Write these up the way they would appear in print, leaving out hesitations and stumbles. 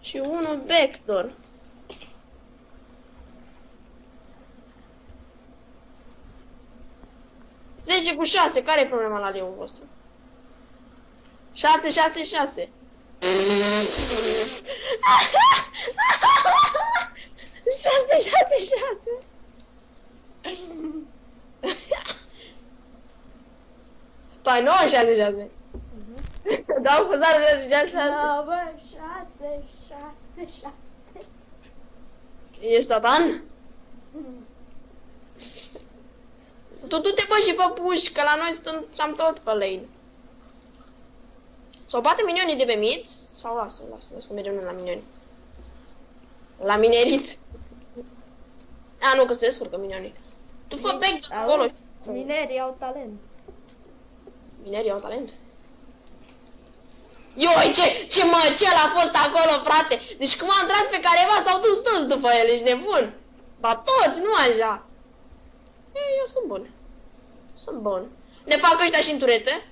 Și unul backdoor. Zece cu 6, care e problema la leul vostru? 6, 6, 6. 6, 6, 6. Tu ai 9, 6, 6. Dau cu 6, 6, 6. 9, 6, 6, 6. Ești satan? Tu du-te bă și fă push, că la noi stăm tot pe lane. Sau bate minionii de pe mid, sau lasă că mergem noi la minioni. La minerit. A, nu, că se descurcă minionii. Tu fă back acolo. Minerii au talent. Minerii au talent. Ioi, ce a fost acolo, frate? Deci cum am tras pe careva, s-au dus toți după el, ești nebun. Dar toți, nu așa. Eu sunt bun. Sunt bun. Ne fac ăștia și în turete?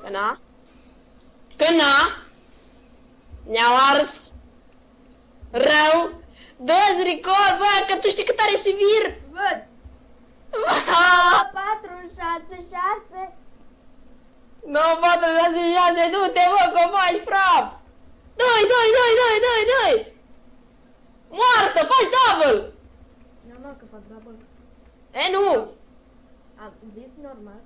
Că na. Că na. Ne-au ars. Rău. Dă-ți recall, bă, că tu știi cât are Sivir. Văd. 4, 6, 6. 9, 4, 6, 6, du-te, bă, că o faci praf! Dă-i! Moartă, faci double! Normal că fac double. E, nu! Am zis normal